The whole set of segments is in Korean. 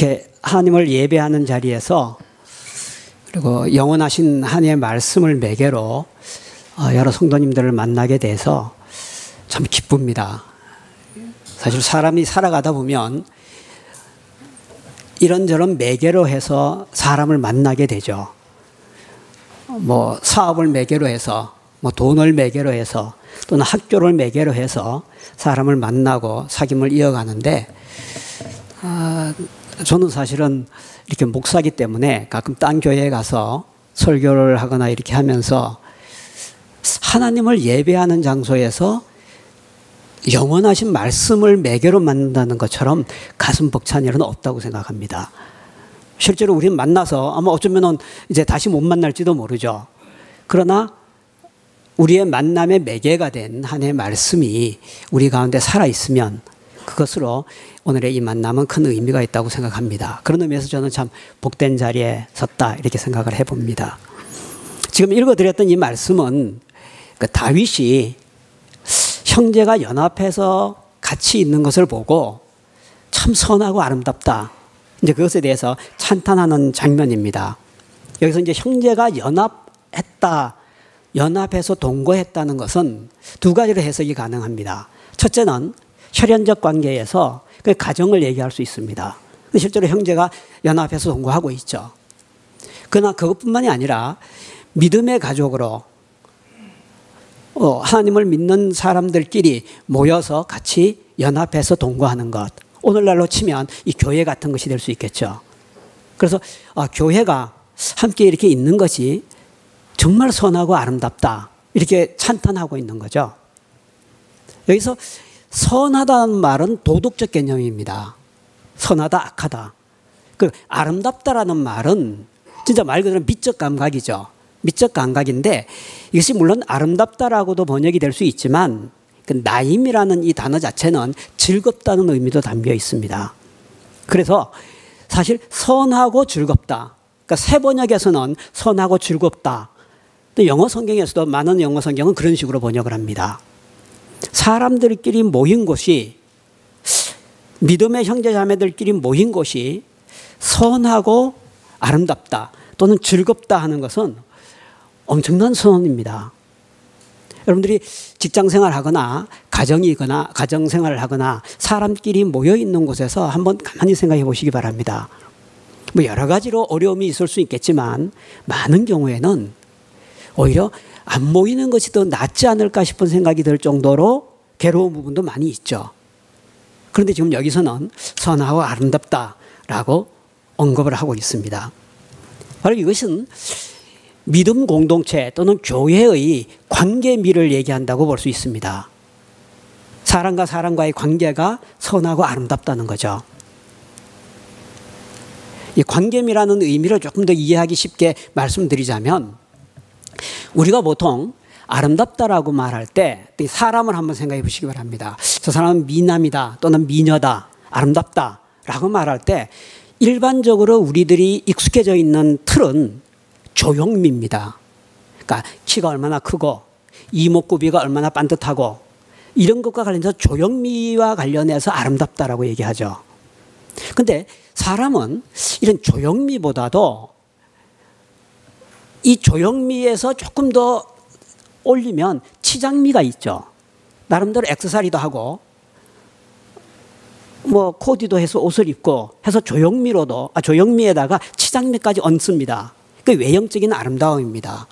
이렇게 하나님을 예배하는 자리에서 그리고 영원하신 하나님의 말씀을 매개로 여러 성도님들을 만나게 돼서 참 기쁩니다. 사실 사람이 살아가다 보면 이런저런 매개로 해서 사람을 만나게 되죠. 뭐 사업을 매개로 해서, 뭐 돈을 매개로 해서, 또는 학교를 매개로 해서 사람을 만나고 사귐을 이어가는데, 저는 사실은 이렇게 목사기 때문에 가끔 딴 교회에 가서 설교를 하거나 이렇게 하면서 하나님을 예배하는 장소에서 영원하신 말씀을 매개로 만든다는 것처럼 가슴 벅찬 일은 없다고 생각합니다. 실제로 우리는 만나서 아마 어쩌면 이제 다시 못 만날지도 모르죠. 그러나 우리의 만남의 매개가 된 하나님의 말씀이 우리 가운데 살아있으면 그것으로 오늘의 이 만남은 큰 의미가 있다고 생각합니다. 그런 의미에서 저는 참 복된 자리에 섰다 이렇게 생각을 해봅니다. 지금 읽어드렸던 이 말씀은 그 다윗이 형제가 연합해서 같이 있는 것을 보고 참 선하고 아름답다. 이제 그것에 대해서 찬탄하는 장면입니다. 여기서 이제 형제가 연합했다, 연합해서 동거했다는 것은 두 가지로 해석이 가능합니다. 첫째는 혈연적 관계에서 그 가정을 얘기할 수 있습니다. 실제로 형제가 연합해서 동거하고 있죠. 그러나 그것뿐만이 아니라 믿음의 가족으로 하나님을 믿는 사람들끼리 모여서 같이 연합해서 동거하는 것. 오늘날로 치면 이 교회 같은 것이 될 수 있겠죠. 그래서 교회가 함께 이렇게 있는 것이 정말 선하고 아름답다. 이렇게 찬탄하고 있는 거죠. 여기서 선하다는 말은 도덕적 개념입니다. 선하다, 악하다. 그 아름답다라는 말은 진짜 말 그대로 미적 감각이죠. 미적 감각인데 이것이 물론 아름답다라고도 번역이 될 수 있지만 그 나임이라는 이 단어 자체는 즐겁다는 의미도 담겨 있습니다. 그래서 사실 선하고 즐겁다. 그러니까 새 번역에서는 선하고 즐겁다. 또 영어 성경에서도 많은 영어 성경은 그런 식으로 번역을 합니다. 사람들끼리 모인 곳이, 믿음의 형제 자매들끼리 모인 곳이 선하고 아름답다 또는 즐겁다 하는 것은 엄청난 선언입니다. 여러분들이 직장생활을 하거나 가정이거나 가정생활을 하거나 사람끼리 모여있는 곳에서 한번 가만히 생각해 보시기 바랍니다. 뭐 여러 가지로 어려움이 있을 수 있겠지만 많은 경우에는 오히려 안 모이는 것이 더 낫지 않을까 싶은 생각이 들 정도로 괴로운 부분도 많이 있죠. 그런데 지금 여기서는 선하고 아름답다라고 언급을 하고 있습니다. 바로 이것은 믿음 공동체 또는 교회의 관계미를 얘기한다고 볼 수 있습니다. 사람과 사람과의 관계가 선하고 아름답다는 거죠. 이 관계미라는 의미를 조금 더 이해하기 쉽게 말씀드리자면 우리가 보통 아름답다라고 말할 때 사람을 한번 생각해 보시기 바랍니다. 저 사람은 미남이다 또는 미녀다, 아름답다라고 말할 때 일반적으로 우리들이 익숙해져 있는 틀은 조형미입니다. 그러니까 키가 얼마나 크고 이목구비가 얼마나 반듯하고 이런 것과 관련해서 조형미와 관련해서 아름답다라고 얘기하죠. 그런데 사람은 이런 조형미보다도 이 조형미에서 조금 더 올리면 치장미가 있죠. 나름대로 액세서리도 하고 뭐 코디도 해서 옷을 입고 해서 조형미에다가 치장미까지 얹습니다. 그 외형적인 아름다움입니다.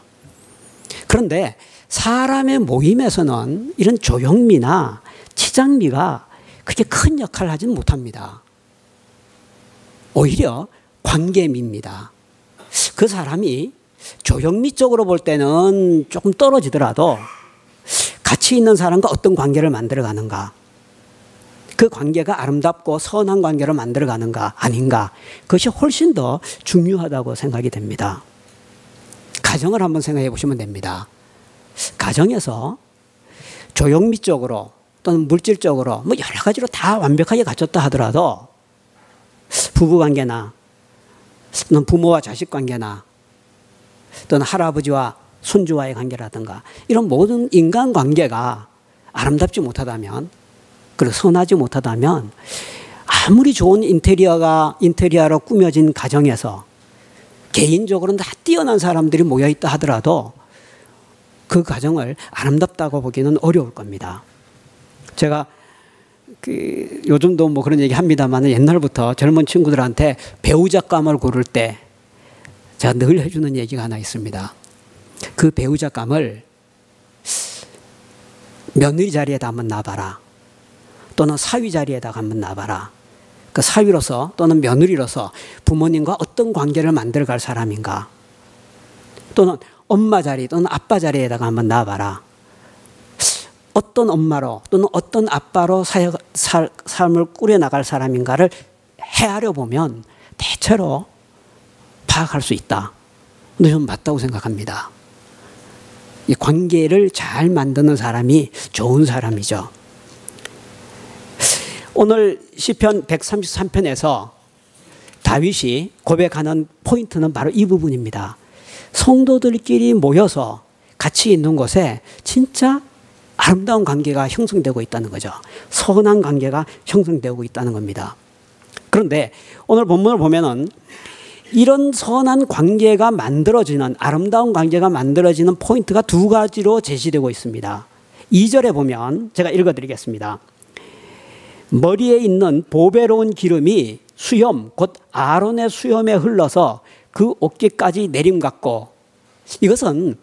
그런데 사람의 모임에서는 이런 조형미나 치장미가 그렇게 큰 역할을 하지는 못합니다. 오히려 관계미입니다. 그 사람이 조형미 쪽으로 볼 때는 조금 떨어지더라도 같이 있는 사람과 어떤 관계를 만들어가는가, 그 관계가 아름답고 선한 관계로 만들어가는가 아닌가, 그것이 훨씬 더 중요하다고 생각이 됩니다. 가정을 한번 생각해 보시면 됩니다. 가정에서 조형미 쪽으로 또는 물질적으로 뭐 여러 가지로 다 완벽하게 갖췄다 하더라도 부부관계나 또는 부모와 자식 관계나 또는 할아버지와 손주와의 관계라든가 이런 모든 인간관계가 아름답지 못하다면, 그리고 선하지 못하다면 아무리 좋은 인테리어로 꾸며진 가정에서 개인적으로는 다 뛰어난 사람들이 모여있다 하더라도 그 가정을 아름답다고 보기는 어려울 겁니다. 제가 요즘도 뭐 그런 얘기 합니다만 옛날부터 젊은 친구들한테 배우자감을 고를 때 제가 늘 해주는 얘기가 하나 있습니다. 그 배우자감을 며느리 자리에다 한번 놔봐라. 또는 사위 자리에다가 한번 놔봐라. 그 사위로서 또는 며느리로서 부모님과 어떤 관계를 만들어갈 사람인가. 또는 엄마 자리 또는 아빠 자리에다가 한번 놔봐라. 어떤 엄마로 또는 어떤 아빠로 삶을 꾸려나갈 사람인가를 헤아려 보면 대체로 파악할 수 있다. 근데 저는 맞다고 생각합니다. 이 관계를 잘 만드는 사람이 좋은 사람이죠. 오늘 시편 133편에서 다윗이 고백하는 포인트는 바로 이 부분입니다. 성도들끼리 모여서 같이 있는 곳에 진짜 아름다운 관계가 형성되고 있다는 거죠. 선한 관계가 형성되고 있다는 겁니다. 그런데 오늘 본문을 보면은 이런 선한 관계가 만들어지는, 아름다운 관계가 만들어지는 포인트가 두 가지로 제시되고 있습니다. 2절에 보면 제가 읽어드리겠습니다. 머리에 있는 보배로운 기름이 수염, 곧 아론의 수염에 흘러서 그 어깨까지 내림같고, 이것은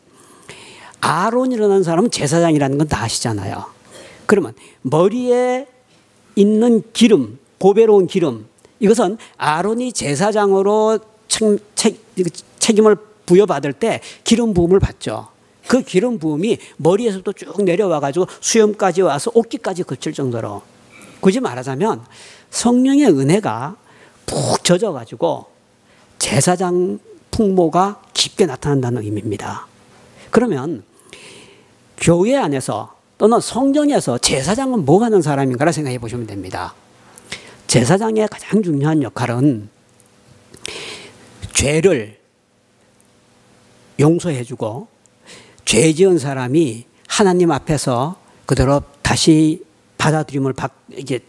아론이라는 사람은 제사장이라는 건 다 아시잖아요. 그러면 머리에 있는 기름, 보배로운 기름, 이것은 아론이 제사장으로 책임을 부여받을 때 기름 부음을 받죠. 그 기름 부음이 머리에서부터 쭉 내려와가지고 수염까지 와서 어깨까지 그칠 정도로, 굳이 말하자면 성령의 은혜가 푹 젖어가지고 제사장 풍모가 깊게 나타난다는 의미입니다. 그러면 교회 안에서 또는 성전에서 제사장은 뭐 하는 사람인가를 생각해 보시면 됩니다. 제사장의 가장 중요한 역할은 죄를 용서해주고 죄 지은 사람이 하나님 앞에서 그대로 다시 받아들임을 이게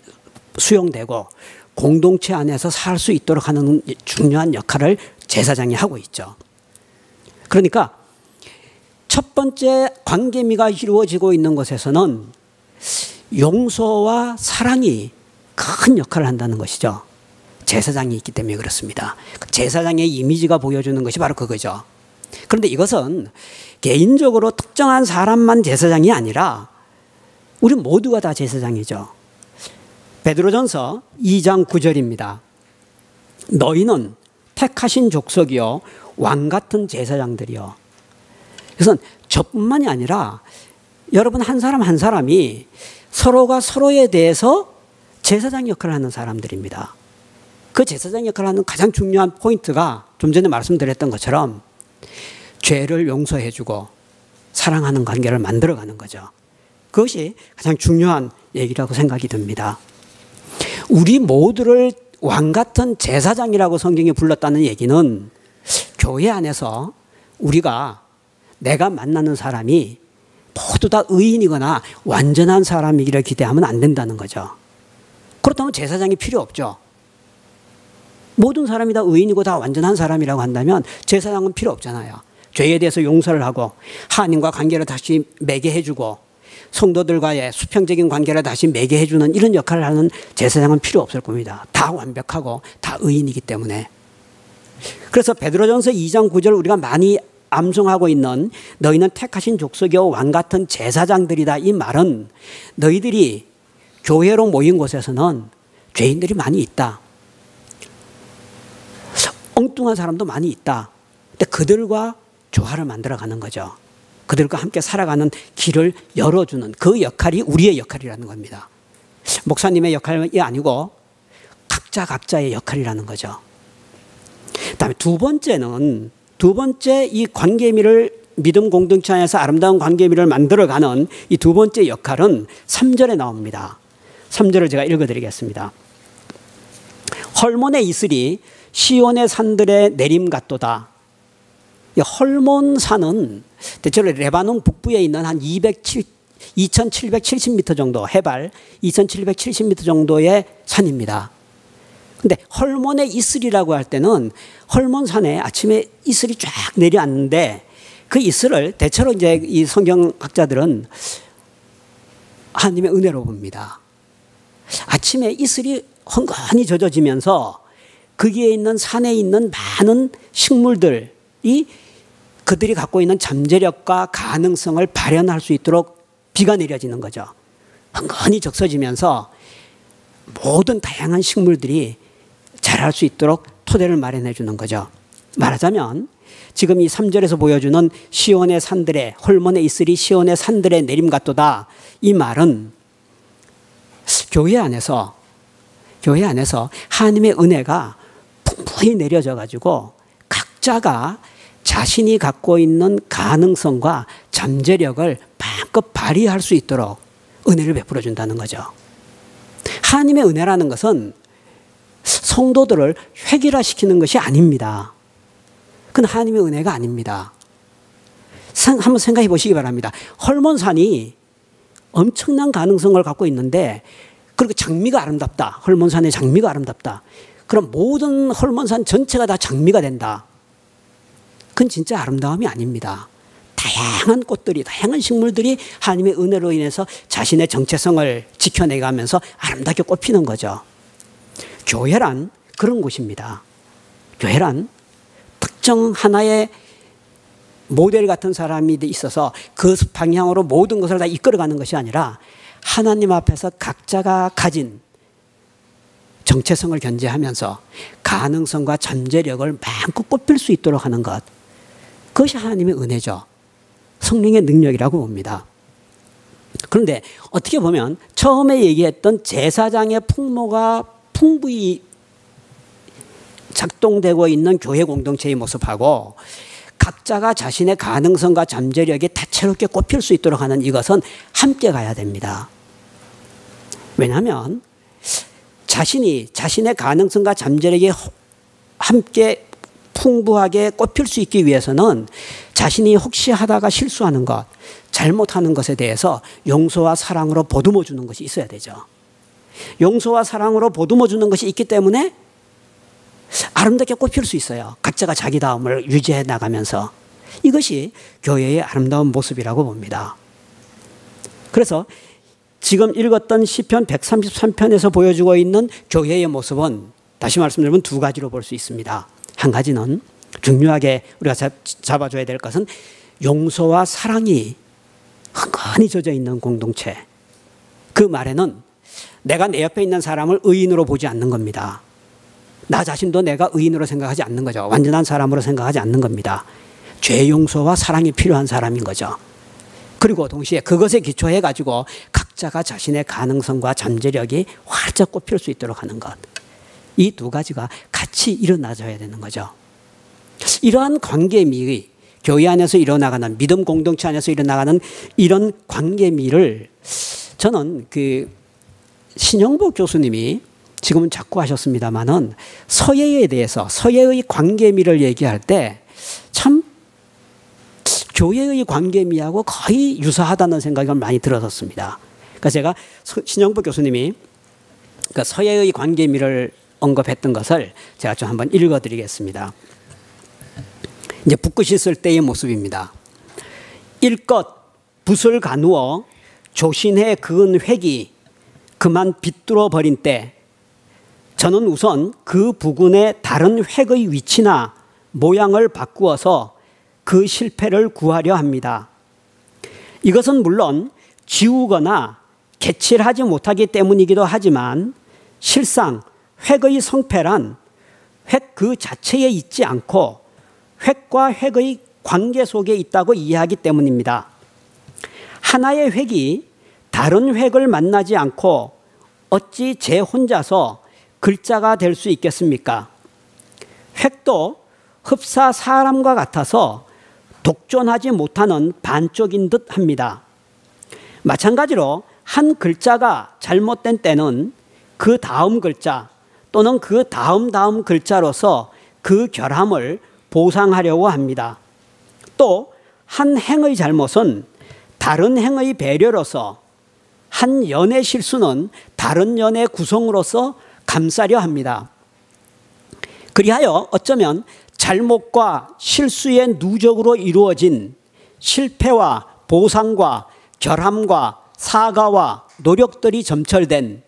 수용되고 공동체 안에서 살 수 있도록 하는 중요한 역할을 제사장이 하고 있죠. 그러니까 첫 번째 관계미가 이루어지고 있는 곳에서는 용서와 사랑이 큰 역할을 한다는 것이죠. 제사장이 있기 때문에 그렇습니다. 제사장의 이미지가 보여주는 것이 바로 그거죠. 그런데 이것은 개인적으로 특정한 사람만 제사장이 아니라 우리 모두가 다 제사장이죠. 베드로전서 2장 9절입니다. 너희는 택하신 족속이요 왕 같은 제사장들이요. 그래서 저뿐만이 아니라 여러분 한 사람 한 사람이 서로가 서로에 대해서 제사장 역할을 하는 사람들입니다. 그 제사장 역할을 하는 가장 중요한 포인트가 좀 전에 말씀드렸던 것처럼 죄를 용서해주고 사랑하는 관계를 만들어가는 거죠. 그것이 가장 중요한 얘기라고 생각이 듭니다. 우리 모두를 왕 같은 제사장이라고 성경이 불렀다는 얘기는 교회 안에서 우리가 내가 만나는 사람이 모두 다 의인이거나 완전한 사람이기를 기대하면 안 된다는 거죠. 그렇다면 제사장이 필요 없죠. 모든 사람이 다 의인이고 다 완전한 사람이라고 한다면 제사장은 필요 없잖아요. 죄에 대해서 용서를 하고 하나님과 관계를 다시 맺게 해주고 성도들과의 수평적인 관계를 다시 맺게 해주는 이런 역할을 하는 제사장은 필요 없을 겁니다. 다 완벽하고 다 의인이기 때문에. 그래서 베드로전서 2장 9절 우리가 많이 암송하고 있는 너희는 택하신 족속이요 왕 같은 제사장들이다, 이 말은 너희들이 교회로 모인 곳에서는 죄인들이 많이 있다. 엉뚱한 사람도 많이 있다. 근데 그들과 조화를 만들어가는 거죠. 그들과 함께 살아가는 길을 열어주는 그 역할이 우리의 역할이라는 겁니다. 목사님의 역할이 아니고 각자의 역할이라는 거죠. 그다음에 두 번째 이 관계미를 믿음 공동체 안에서 아름다운 관계미를 만들어가는 이 두 번째 역할은 3절에 나옵니다. 3절을 제가 읽어드리겠습니다. 헐몬의 이슬이 시온의 산들의 내림 같도다. 이 헐몬 산은 대체로 레바논 북부에 있는 한 2770m 정도, 해발 2770m 정도의 산입니다. 근데 헐몬의 이슬이라고 할 때는 헐몬산에 아침에 이슬이 쫙 내려앉는데 그 이슬을 대체로 이제 이 성경학자들은 하나님의 은혜로 봅니다. 아침에 이슬이 헝건히 젖어지면서 거기에 있는 산에 있는 많은 식물들이 그들이 갖고 있는 잠재력과 가능성을 발현할 수 있도록 비가 내려지는 거죠. 헝건히 적셔지면서 모든 다양한 식물들이 자랄 수 있도록 토대를 마련해 주는 거죠. 말하자면 지금 이 3절에서 보여주는 시온의 산들의 헐몬의 이슬이 시온의 산들의 내림 같도다. 이 말은 교회 안에서 하나님의 은혜가 풍부히 내려져 가지고 각자가 자신이 갖고 있는 가능성과 잠재력을 마음껏 발휘할 수 있도록 은혜를 베풀어 준다는 거죠. 하나님의 은혜라는 것은 성도들을 획일화시키는 것이 아닙니다. 그건 하나님의 은혜가 아닙니다. 한번 생각해 보시기 바랍니다. 헐몬산이 엄청난 가능성을 갖고 있는데 그리고 장미가 아름답다. 헐몬산의 장미가 아름답다. 그럼 모든 헐몬산 전체가 다 장미가 된다. 그건 진짜 아름다움이 아닙니다. 다양한 꽃들이, 다양한 식물들이 하나님의 은혜로 인해서 자신의 정체성을 지켜내가면서 아름답게 꽃피는 거죠. 교회란 그런 곳입니다. 교회란 특정 하나의 모델 같은 사람이 있어서 그 방향으로 모든 것을 다 이끌어가는 것이 아니라 하나님 앞에서 각자가 가진 정체성을 견지하면서 가능성과 잠재력을 마음껏 꽃필 수 있도록 하는 것. 그것이 하나님의 은혜죠. 성령의 능력이라고 봅니다. 그런데 어떻게 보면 처음에 얘기했던 제사장의 풍모가 풍부히 작동되고 있는 교회 공동체의 모습하고 각자가 자신의 가능성과 잠재력이 다채롭게 꽃필 수 있도록 하는 이것은 함께 가야 됩니다. 왜냐하면 자신의 가능성과 잠재력이 함께 풍부하게 꽃필 수 있기 위해서는 자신이 혹시 하다가 실수하는 것, 잘못하는 것에 대해서 용서와 사랑으로 보듬어 주는 것이 있어야 되죠. 용서와 사랑으로 보듬어 주는 것이 있기 때문에 아름답게 꽃필 수 있어요. 각자가 자기다움을 유지해 나가면서. 이것이 교회의 아름다운 모습이라고 봅니다. 그래서 지금 읽었던 시편 133편에서 보여주고 있는 교회의 모습은 다시 말씀드리면 두 가지로 볼 수 있습니다. 한 가지는 중요하게 우리가 잡아줘야 될 것은 용서와 사랑이 흥건히 젖어 있는 공동체. 그 말에는 내가 내 옆에 있는 사람을 의인으로 보지 않는 겁니다. 나 자신도 내가 의인으로 생각하지 않는 거죠. 완전한 사람으로 생각하지 않는 겁니다. 죄 용서와 사랑이 필요한 사람인 거죠. 그리고 동시에 그것에 기초해 가지고 각자가 자신의 가능성과 잠재력이 활짝 꽃필 수 있도록 하는 것. 이 두 가지가 같이 일어나줘야 되는 거죠. 이러한 관계미의 교회 안에서 일어나가는 믿음 공동체 안에서 일어나가는 이런 관계미를 저는 신영복 교수님이 지금은 자꾸 하셨습니다만은 서예에 대해서 서예의 관계미를 얘기할 때 참 교회의 관계미하고 거의 유사하다는 생각이 많이 들었습니다. 그래서 제가 신영복 교수님이 서예의 관계미를 언급했던 것을 제가 좀 한번 읽어드리겠습니다. 이제 붓끝이 쓸 때의 모습입니다. 일껏 붓을 가누어 조신해 그은 획이 그만 빗뚫어 버린 때 저는 우선 그 부근의 다른 획의 위치나 모양을 바꾸어서 그 실패를 구하려 합니다. 이것은 물론 지우거나 개칠하지 못하기 때문이기도 하지만 실상 획의 성패란 획 그 자체에 있지 않고 획과 획의 관계 속에 있다고 이해하기 때문입니다. 하나의 획이 다른 획을 만나지 않고 어찌 제 혼자서 글자가 될 수 있겠습니까? 획도 흡사 사람과 같아서 독존하지 못하는 반쪽인 듯 합니다. 마찬가지로 한 글자가 잘못된 때는 그 다음 글자 또는 그 다음 글자로서 그 결함을 보상하려고 합니다. 또 한 행의 잘못은 다른 행의 배려로서 한 연의 실수는 다른 연의 구성으로서 감싸려 합니다. 그리하여 어쩌면 잘못과 실수의 누적으로 이루어진 실패와 보상과 결함과 사과와 노력들이 점철된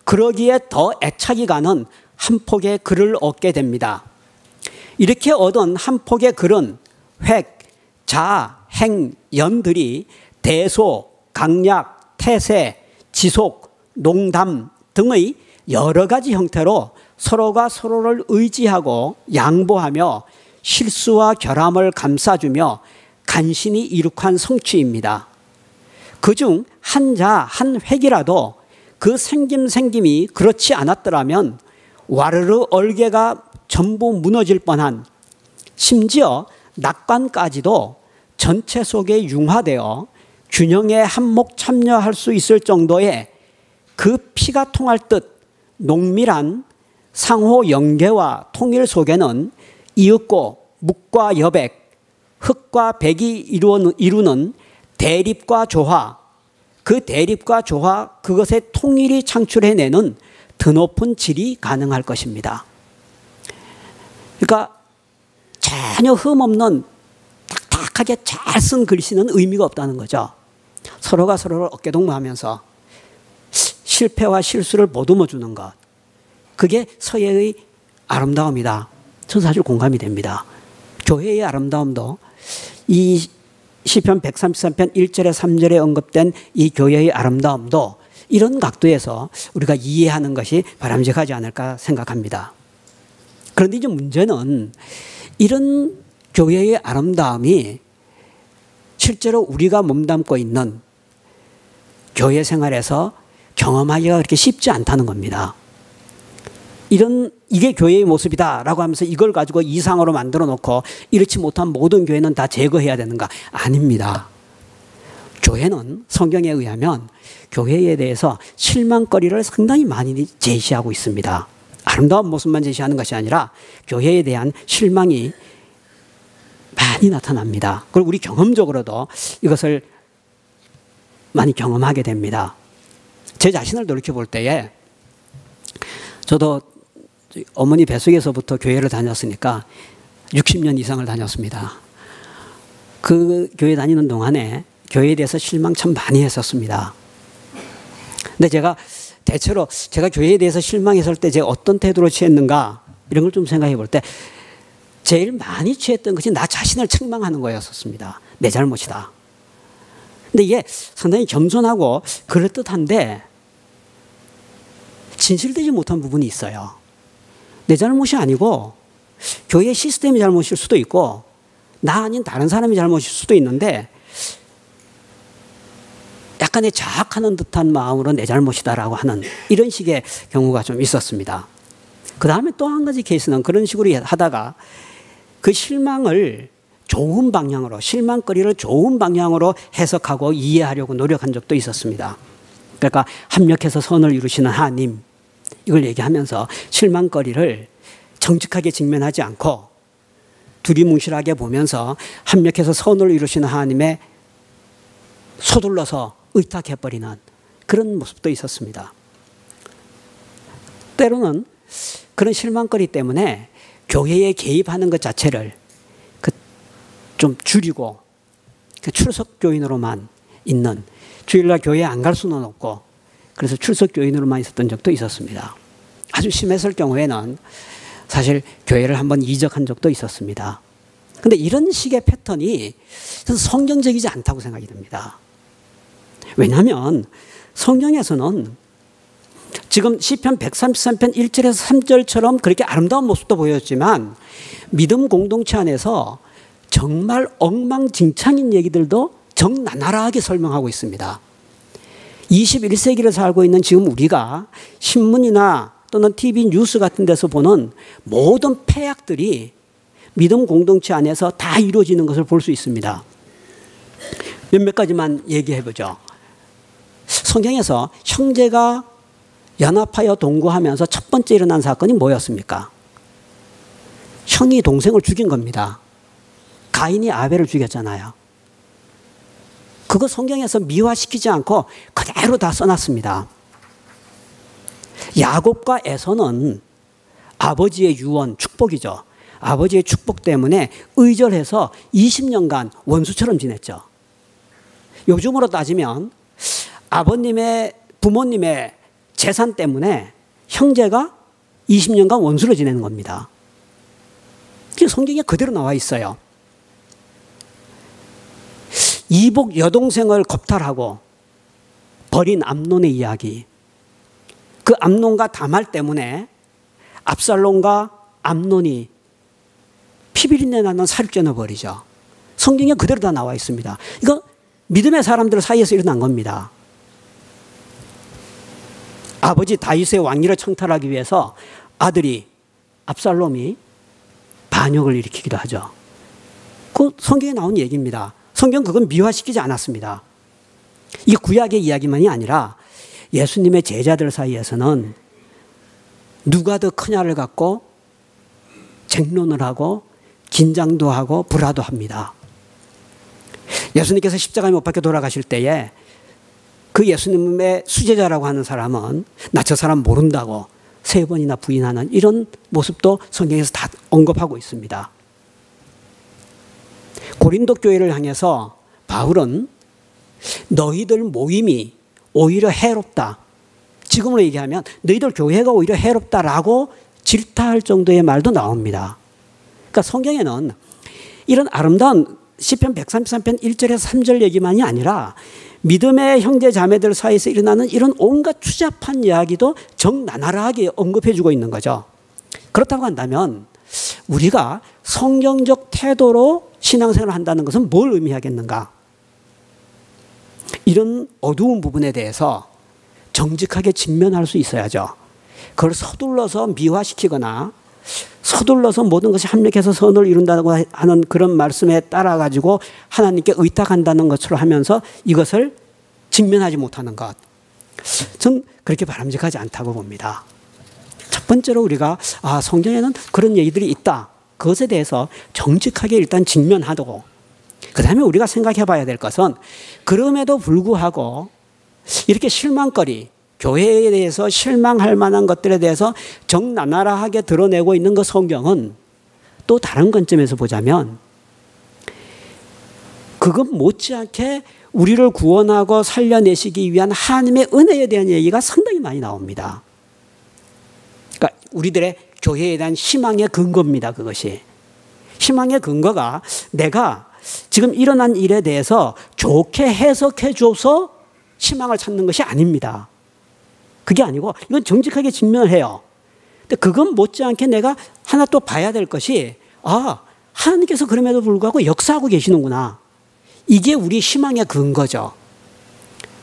그러기에 더 애착이 가는 한 폭의 글을 얻게 됩니다. 이렇게 얻은 한 폭의 글은 획, 자, 행, 연들이 대소, 강약, 태세, 지속, 농담 등의 여러 가지 형태로 서로가 서로를 의지하고 양보하며 실수와 결함을 감싸주며 간신히 이룩한 성취입니다. 그중 한 자, 한 획이라도 그 생김이 그렇지 않았더라면 와르르 얼개가 전부 무너질 뻔한, 심지어 낙관까지도 전체 속에 융화되어 균형에 한몫 참여할 수 있을 정도의 그 피가 통할 듯 농밀한 상호 연계와 통일 속에는 이윽고 묵과 여백, 흑과 백이 이루는 대립과 조화, 그 대립과 조화, 그것의 통일이 창출해내는 드높은 질이 가능할 것입니다. 그러니까 전혀 흠없는 딱딱하게 잘 쓴 글씨는 의미가 없다는 거죠. 서로가 서로를 어깨동무하면서 실패와 실수를 보듬어 주는 것, 그게 서예의 아름다움이다. 저는 사실 공감이 됩니다. 교회의 아름다움도 이 시편 133편 1절에 3절에 언급된 이 교회의 아름다움도 이런 각도에서 우리가 이해하는 것이 바람직하지 않을까 생각합니다. 그런데 이제 문제는 이런 교회의 아름다움이 실제로 우리가 몸담고 있는 교회 생활에서 경험하기가 그렇게 쉽지 않다는 겁니다. 이게 교회의 모습이다라고 하면서 이걸 가지고 이상으로 만들어 놓고 이렇지 못한 모든 교회는 다 제거해야 되는가? 아닙니다. 교회는 성경에 의하면 교회에 대해서 실망거리를 상당히 많이 제시하고 있습니다. 아름다운 모습만 제시하는 것이 아니라 교회에 대한 실망이 많이 나타납니다. 그리고 우리 경험적으로도 이것을 많이 경험하게 됩니다. 제 자신을 돌이켜볼 때에 저도 어머니 뱃속에서부터 교회를 다녔으니까 60년 이상을 다녔습니다. 그 교회 다니는 동안에 교회에 대해서 실망 참 많이 했었습니다. 근데 제가 대체로 제가 교회에 대해서 실망했을 때 제가 어떤 태도로 취했는가 이런 걸 좀 생각해 볼 때 제일 많이 취했던 것이 나 자신을 책망하는 거였었습니다. 내 잘못이다. 근데 이게 상당히 겸손하고 그럴듯한데 진실되지 못한 부분이 있어요. 내 잘못이 아니고 교회 시스템이 잘못일 수도 있고 나 아닌 다른 사람이 잘못일 수도 있는데 약간의 자학하는 듯한 마음으로 내 잘못이다라고 하는 이런 식의 경우가 좀 있었습니다. 그 다음에 또 한 가지 케이스는 그런 식으로 하다가 그 실망을 좋은 방향으로, 실망거리를 좋은 방향으로 해석하고 이해하려고 노력한 적도 있었습니다. 그러니까 합력해서 선을 이루시는 하나님, 이걸 얘기하면서 실망거리를 정직하게 직면하지 않고 두리뭉실하게 보면서 합력해서 선을 이루시는 하나님의 서둘러서 의탁해버리는 그런 모습도 있었습니다. 때로는 그런 실망거리 때문에 교회에 개입하는 것 자체를 좀 줄이고 출석교인으로만 있는, 주일날 교회에 안 갈 수는 없고 그래서 출석교인으로만 있었던 적도 있었습니다. 아주 심했을 경우에는 사실 교회를 한번 이적한 적도 있었습니다. 그런데 이런 식의 패턴이 성경적이지 않다고 생각이 듭니다. 왜냐하면 성경에서는 지금 시편 133편 1절에서 3절처럼 그렇게 아름다운 모습도 보였지만 믿음 공동체 안에서 정말 엉망진창인 얘기들도 적나라하게 설명하고 있습니다. 21세기를 살고 있는 지금 우리가 신문이나 또는 TV 뉴스 같은 데서 보는 모든 폐악들이 믿음 공동체 안에서 다 이루어지는 것을 볼 수 있습니다. 몇몇 가지만 얘기해 보죠. 성경에서 형제가 연합하여 동거하면서 첫 번째 일어난 사건이 뭐였습니까? 형이 동생을 죽인 겁니다. 가인이 아벨을 죽였잖아요. 그거 성경에서 미화시키지 않고 그대로 다 써놨습니다. 야곱과 에서는 아버지의 유언, 축복이죠. 아버지의 축복 때문에 의절해서 20년간 원수처럼 지냈죠. 요즘으로 따지면 아버님의, 부모님의 재산 때문에 형제가 20년간 원수로 지내는 겁니다. 이게 성경에 그대로 나와 있어요. 이복 여동생을 겁탈하고 버린 암논의 이야기. 그 암논과 다말 때문에 압살롬과 암논이 피비린내 나는 살육전을 벌이죠. 성경에 그대로 다 나와 있습니다. 이거 믿음의 사람들 사이에서 일어난 겁니다. 아버지 다윗의 왕위를 청탈하기 위해서 아들이 압살롬이 반역을 일으키기도 하죠. 그 성경에 나온 얘기입니다. 성경 그건 미화시키지 않았습니다. 이게 구약의 이야기만이 아니라 예수님의 제자들 사이에서는 누가 더 크냐를 갖고 쟁론을 하고 긴장도 하고 불화도 합니다. 예수님께서 십자가에 못 박혀 돌아가실 때에 그 예수님의 수제자라고 하는 사람은 나 저 사람 모른다고 3번이나 부인하는 이런 모습도 성경에서 다 언급하고 있습니다. 고린도 교회를 향해서 바울은 너희들 모임이 오히려 해롭다. 지금으로 얘기하면 너희들 교회가 오히려 해롭다라고 질타할 정도의 말도 나옵니다. 그러니까 성경에는 이런 아름다운 시편 133편 1절에서 3절 얘기만이 아니라 믿음의 형제 자매들 사이에서 일어나는 이런 온갖 추잡한 이야기도 적나라하게 언급해주고 있는 거죠. 그렇다고 한다면 우리가 성경적 태도로 신앙생활을 한다는 것은 뭘 의미하겠는가? 이런 어두운 부분에 대해서 정직하게 직면할 수 있어야죠. 그걸 서둘러서 미화시키거나 서둘러서 모든 것이 합력해서 선을 이룬다고 하는 그런 말씀에 따라가지고 하나님께 의탁한다는 것으로 하면서 이것을 직면하지 못하는 것. 전 그렇게 바람직하지 않다고 봅니다. 첫 번째로 우리가 성경에는 그런 얘기들이 있다. 그것에 대해서 정직하게 일단 직면하고 그 다음에 우리가 생각해 봐야 될 것은 그럼에도 불구하고 이렇게 실망거리, 교회에 대해서 실망할 만한 것들에 대해서 적나라하게 드러내고 있는 그 성경은 또 다른 관점에서 보자면 그것 못지않게 우리를 구원하고 살려내시기 위한 하나님의 은혜에 대한 얘기가 상당히 많이 나옵니다. 그러니까 우리들의 교회에 대한 희망의 근거입니다. 그것이. 희망의 근거가 내가 지금 일어난 일에 대해서 좋게 해석해 줘서 희망을 찾는 것이 아닙니다. 그게 아니고 이건 정직하게 직면해요. 근데 그건 못지않게 내가 하나 또 봐야 될 것이 하나님께서 그럼에도 불구하고 역사하고 계시는구나. 이게 우리의 희망의 근거죠.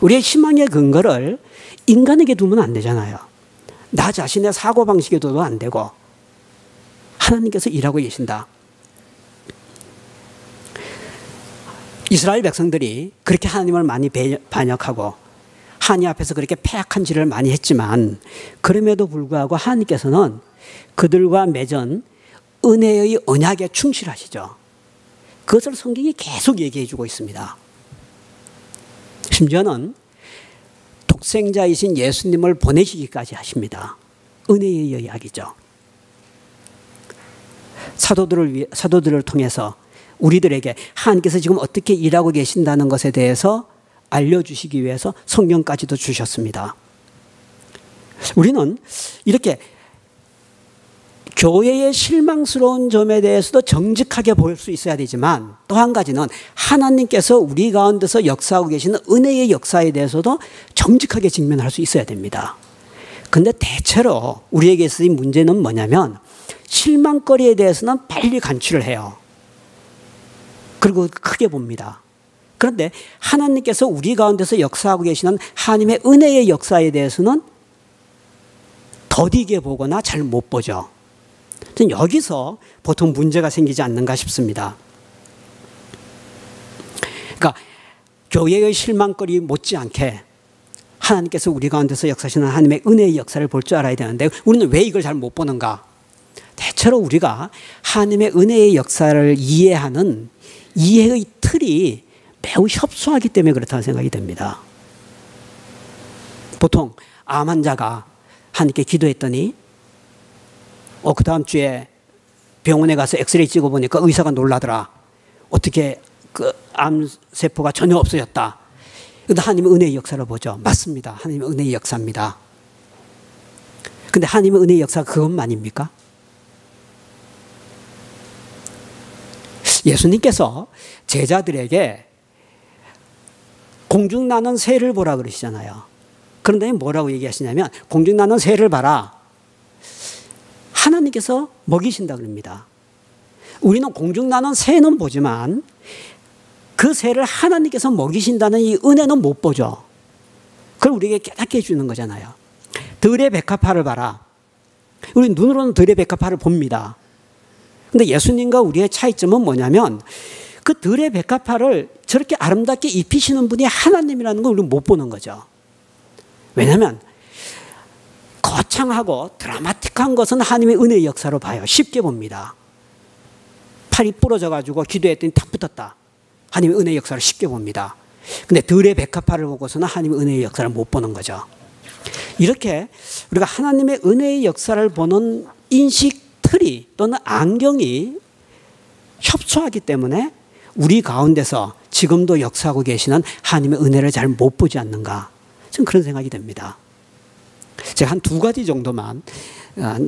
우리의 희망의 근거를 인간에게 두면 안 되잖아요. 나 자신의 사고방식에 둬도 안 되고 하나님께서 일하고 계신다. 이스라엘 백성들이 그렇게 하나님을 많이 반역하고 하나님 앞에서 그렇게 패악한 짓을 많이 했지만 그럼에도 불구하고 하나님께서는 그들과 맺은 은혜의 언약에 충실하시죠. 그것을 성경이 계속 얘기해 주고 있습니다. 심지어는 독생자이신 예수님을 보내시기까지 하십니다. 은혜의 이야기죠. 사도들을 통해서 우리들에게 하나님께서 지금 어떻게 일하고 계신다는 것에 대해서 알려주시기 위해서 성경까지도 주셨습니다. 우리는 이렇게 교회의 실망스러운 점에 대해서도 정직하게 볼 수 있어야 되지만 또 한 가지는 하나님께서 우리 가운데서 역사하고 계시는 은혜의 역사에 대해서도 정직하게 직면할 수 있어야 됩니다. 그런데 대체로 우리에게 있어의 문제는 뭐냐면 실망거리에 대해서는 빨리 간취를 해요. 그리고 크게 봅니다. 그런데 하나님께서 우리 가운데서 역사하고 계시는 하나님의 은혜의 역사에 대해서는 더디게 보거나 잘 못 보죠. 여기서 보통 문제가 생기지 않는가 싶습니다. 그러니까 교회의 실망거리 못지않게 하나님께서 우리 가운데서 역사하시는 하나님의 은혜의 역사를 볼 줄 알아야 되는데 우리는 왜 이걸 잘 못 보는가? 대체로 우리가 하나님의 은혜의 역사를 이해하는 이해의 틀이 매우 협소하기 때문에 그렇다는 생각이 듭니다. 보통 암 환자가 하나님께 기도했더니 그 다음 주에 병원에 가서 엑스레이 찍어보니까 의사가 놀라더라. 어떻게 그 암세포가 전혀 없어졌다. 근데 하나님의 은혜의 역사를 보죠. 맞습니다. 하나님의 은혜의 역사입니다. 근데 하나님의 은혜의 역사가 그것만입니까? 예수님께서 제자들에게 공중나는 새를 보라 그러시잖아요. 그런데 뭐라고 얘기하시냐면 공중나는 새를 봐라. 하나님께서 먹이신다 그럽니다. 우리는 공중나는 새는 보지만 그 새를 하나님께서 먹이신다는 이 은혜는 못 보죠. 그걸 우리에게 깨닫게 해주는 거잖아요. 들의 백합화를 봐라. 우리 눈으로는 들의 백합화를 봅니다. 근데 예수님과 우리의 차이점은 뭐냐면 그 들의 백합화를 저렇게 아름답게 입히시는 분이 하나님이라는 걸 우리는 못 보는 거죠. 왜냐하면 거창하고 드라마틱한 것은 하나님의 은혜의 역사로 봐요. 쉽게 봅니다. 팔이 부러져가지고 기도했더니 탁 붙었다. 하나님의 은혜의 역사를 쉽게 봅니다. 근데 들의 백합화를 보고서는 하나님의 은혜의 역사를 못 보는 거죠. 이렇게 우리가 하나님의 은혜의 역사를 보는 인식 틀이 또는 안경이 협소하기 때문에 우리 가운데서 지금도 역사하고 계시는 하나님의 은혜를 잘 못 보지 않는가. 저는 그런 생각이 듭니다. 제가 한 두 가지 정도만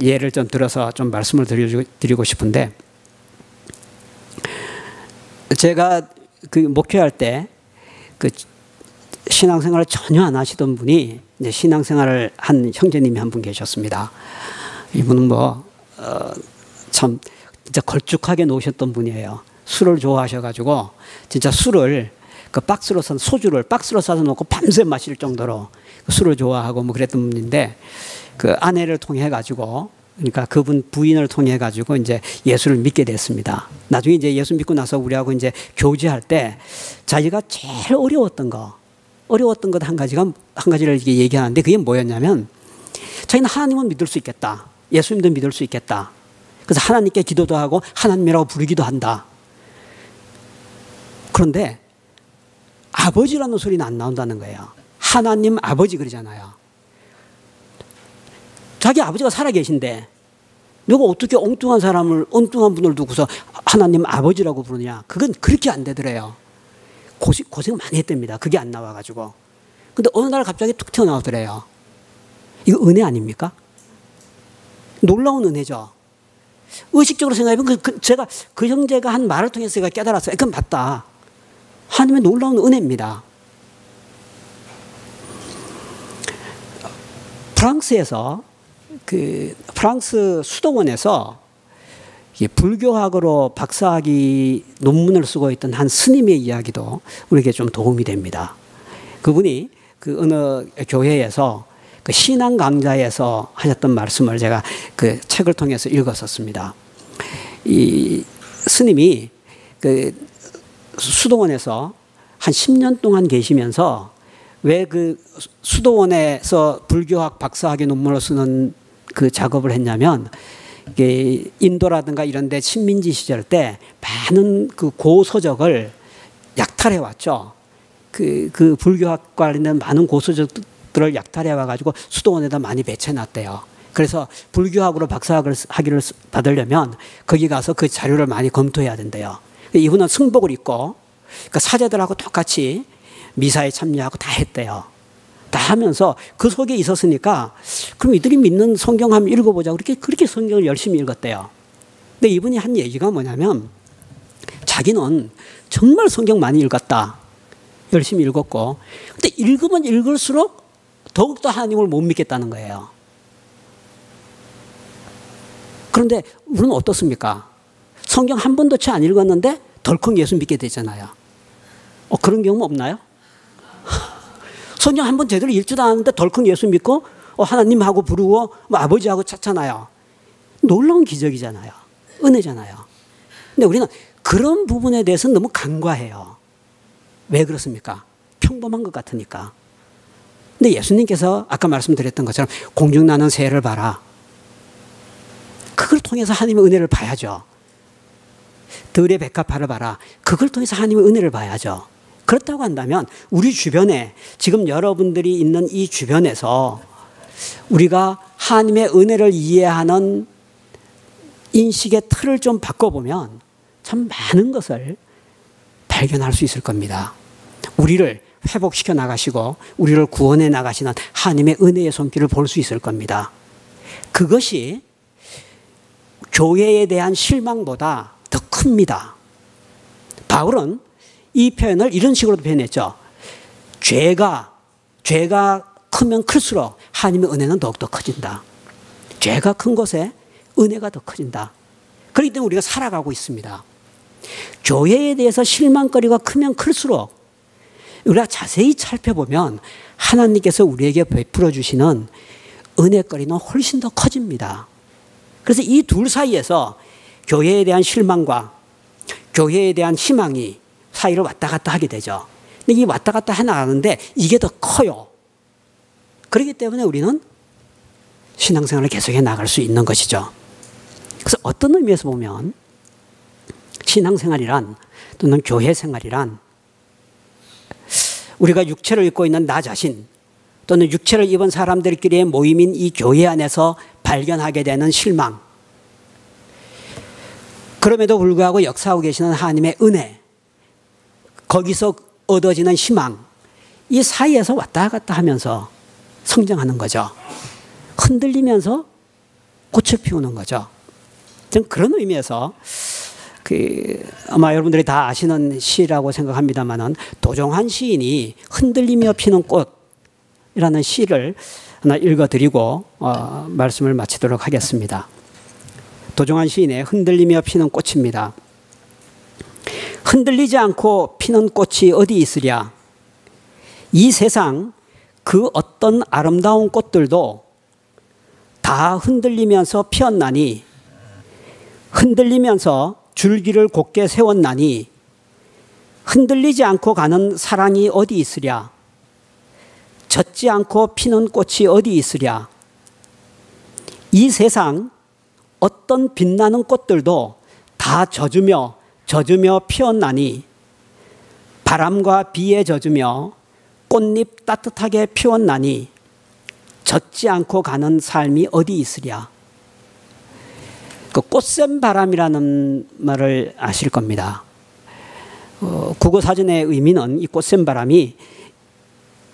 예를 좀 들어서 좀 말씀을 드리고 싶은데, 제가 그 목회할 때 그 신앙생활을 전혀 안 하시던 분이 이제 신앙생활을 한 형제님이 한 분 계셨습니다. 이분은 참 진짜 걸쭉하게 놓으셨던 분이에요. 술을 좋아하셔가지고 진짜 술을 그 박스로 산 소주를 박스로 싸서 놓고 밤새 마실 정도로 술을 좋아하고 뭐 그랬던 분인데, 그 아내를 통해 가지고, 그러니까 그분 부인을 통해 가지고 이제 예수를 믿게 됐습니다. 나중에 이제 예수 믿고 나서 우리하고 이제 교제할 때 자기가 제일 어려웠던 것 한 가지를 이렇게 얘기하는데, 그게 뭐였냐면 자기는 하나님은 믿을 수 있겠다. 예수님도 믿을 수 있겠다. 그래서 하나님께 기도도 하고 하나님이라고 부르기도 한다. 그런데 아버지라는 소리는 안 나온다는 거예요. 하나님 아버지 그러잖아요. 자기 아버지가 살아계신데 누가 어떻게 엉뚱한 분을 두고서 하나님 아버지라고 부르냐. 그건 그렇게 안 되더래요. 고생 많이 했답니다. 그게 안 나와가지고. 근데 어느 날 갑자기 툭 튀어나오더래요. 이거 은혜 아닙니까? 놀라운 은혜죠. 의식적으로 생각해보면 제가 그 형제가 한 말을 통해서 제가 깨달았어요. 그건 맞다. 하나님의 놀라운 은혜입니다. 프랑스에서 프랑스 수도원에서 불교학으로 박사학위 논문을 쓰고 있던 한 스님의 이야기도 우리에게 좀 도움이 됩니다. 그분이 그 어느 교회에서 그 신앙 강좌에서 하셨던 말씀을 제가 그 책을 통해서 읽었었습니다. 이 스님이 그 수도원에서 한 10년 동안 계시면서 왜 그 수도원에서 불교학 박사학위 논문을 쓰는 그 작업을 했냐면, 인도라든가 이런 데 식민지 시절 때 많은 그 고서적을 약탈해 왔죠. 그 불교학 관련된 많은 고서적들을 약탈해 와가지고 수도원에다 많이 배치해 놨대요. 그래서 불교학으로 박사학위를 받으려면 거기 가서 그 자료를 많이 검토해야 된대요. 이분은 승복을 입고 그러니까 사제들하고 똑같이 미사에 참여하고 다 했대요. 다 하면서 그 속에 있었으니까 그럼 이들이 믿는 성경 한번 읽어보자. 그렇게 성경을 열심히 읽었대요. 근데 이분이 한 얘기가 뭐냐면, 자기는 정말 성경 많이 읽었다. 열심히 읽었고. 근데 읽으면 읽을수록 더욱더 하나님을 못 믿겠다는 거예요. 그런데 우리는 어떻습니까? 성경 한 번도 채 안 읽었는데 덜컥 예수 믿게 되잖아요. 그런 경우 없나요? 성경 한 번 제대로 읽지도 않았는데 덜컥 예수 믿고 하나님하고 부르고 아버지하고 찾잖아요. 놀라운 기적이잖아요. 은혜잖아요. 근데 우리는 그런 부분에 대해서는 너무 간과해요. 왜 그렇습니까? 평범한 것 같으니까. 근데 예수님께서 아까 말씀드렸던 것처럼 공중나는 새를 봐라. 그걸 통해서 하나님의 은혜를 봐야죠. 들의 백합화를 봐라. 그걸 통해서 하나님의 은혜를 봐야죠. 그렇다고 한다면 우리 주변에, 지금 여러분들이 있는 이 주변에서 우리가 하나님의 은혜를 이해하는 인식의 틀을 좀 바꿔보면 참 많은 것을 발견할 수 있을 겁니다. 우리를 회복시켜 나가시고 우리를 구원해 나가시는 하나님의 은혜의 손길을 볼 수 있을 겁니다. 그것이 교회에 대한 실망보다 더 큽니다. 바울은 이 표현을 이런 식으로도 표현했죠. 죄가 크면 클수록 하나님의 은혜는 더욱더 커진다. 죄가 큰 곳에 은혜가 더 커진다. 그렇기 때문에 우리가 살아가고 있습니다. 교회에 대해서 실망거리가 크면 클수록 우리가 자세히 살펴보면 하나님께서 우리에게 베풀어 주시는 은혜거리는 훨씬 더 커집니다. 그래서 이 둘 사이에서 교회에 대한 실망과 교회에 대한 희망이 사이를 왔다 갔다 하게 되죠. 근데 이 왔다 갔다 해나가는데 이게 더 커요. 그렇기 때문에 우리는 신앙생활을 계속해 나갈 수 있는 것이죠. 그래서 어떤 의미에서 보면 신앙생활이란 또는 교회생활이란 우리가 육체를 입고 있는 나 자신 또는 육체를 입은 사람들끼리의 모임인 이 교회 안에서 발견하게 되는 실망, 그럼에도 불구하고 역사하고 계시는 하나님의 은혜, 거기서 얻어지는 희망, 이 사이에서 왔다 갔다 하면서 성장하는 거죠. 흔들리면서 꽃을 피우는 거죠. 저는 그런 의미에서 아마 여러분들이 다 아시는 시라고 생각합니다만은 도종환 시인이 흔들리며 피는 꽃이라는 시를 하나 읽어드리고 말씀을 마치도록 하겠습니다. 도종환 시인의 흔들리며 피는 꽃입니다. 흔들리지 않고 피는 꽃이 어디 있으랴. 이 세상 그 어떤 아름다운 꽃들도 다 흔들리면서 피었나니 흔들리면서 줄기를 곧게 세웠나니 흔들리지 않고 가는 사랑이 어디 있으랴. 젖지 않고 피는 꽃이 어디 있으랴. 이 세상 어떤 빛나는 꽃들도 다 젖으며 피었나니 바람과 비에 젖으며 꽃잎 따뜻하게 피웠나니 젖지 않고 가는 삶이 어디 있으랴. 그 꽃샘 바람이라는 말을 아실 겁니다. 국어사전의 의미는 이 꽃샘 바람이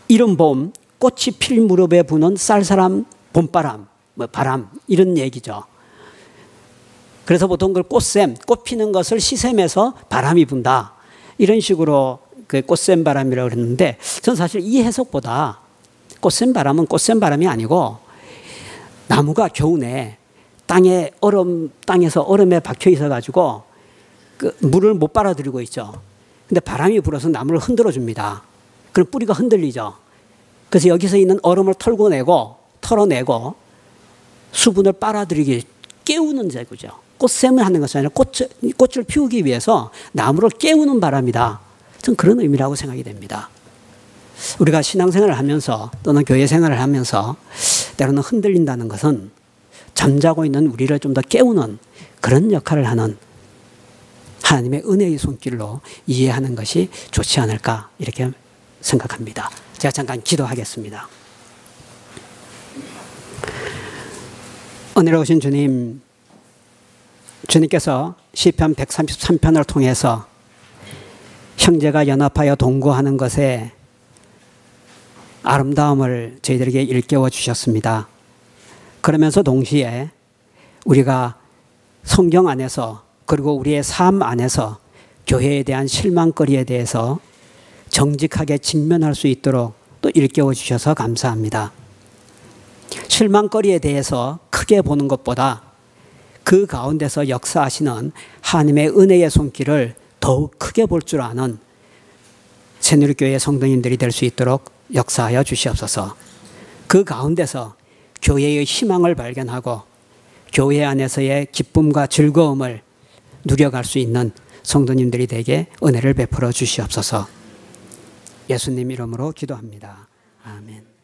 이른 봄 꽃이 필 무렵에 부는 쌀쌀한 봄바람, 바람 이런 얘기죠. 그래서 보통 그걸 꽃샘, 꽃 피는 것을 시샘해서 바람이 분다 이런 식으로 그 꽃샘 바람이라고 그랬는데 저는 사실 이 해석보다 꽃샘 바람은 꽃샘 바람이 아니고 나무가 겨우내 땅에서 얼음에 박혀 있어가지고 그 물을 못 빨아들이고 있죠. 근데 바람이 불어서 나무를 흔들어 줍니다. 그럼 뿌리가 흔들리죠. 그래서 여기서 있는 얼음을 털어내고 수분을 빨아들이기 깨우는 제구죠. 꽃샘을 하는 것이 아니라 꽃을 피우기 위해서 나무를 깨우는 바람이다. 저는 그런 의미라고 생각이 됩니다. 우리가 신앙생활을 하면서 또는 교회 생활을 하면서 때로는 흔들린다는 것은 잠자고 있는 우리를 좀 더 깨우는 그런 역할을 하는 하나님의 은혜의 손길로 이해하는 것이 좋지 않을까 이렇게 생각합니다. 제가 잠깐 기도하겠습니다. 은혜로우신 주님, 주님께서 시편 133편을 통해서 형제가 연합하여 동거하는 것에 아름다움을 저희들에게 일깨워 주셨습니다. 그러면서 동시에 우리가 성경 안에서 그리고 우리의 삶 안에서 교회에 대한 실망거리에 대해서 정직하게 직면할 수 있도록 또 일깨워 주셔서 감사합니다. 실망거리에 대해서 크게 보는 것보다 그 가운데서 역사하시는 하나님의 은혜의 손길을 더욱 크게 볼 줄 아는 새누리교회 성도님들이 될 수 있도록 역사하여 주시옵소서. 그 가운데서 교회의 희망을 발견하고 교회 안에서의 기쁨과 즐거움을 누려갈 수 있는 성도님들이 되게 은혜를 베풀어 주시옵소서. 예수님 이름으로 기도합니다. 아멘.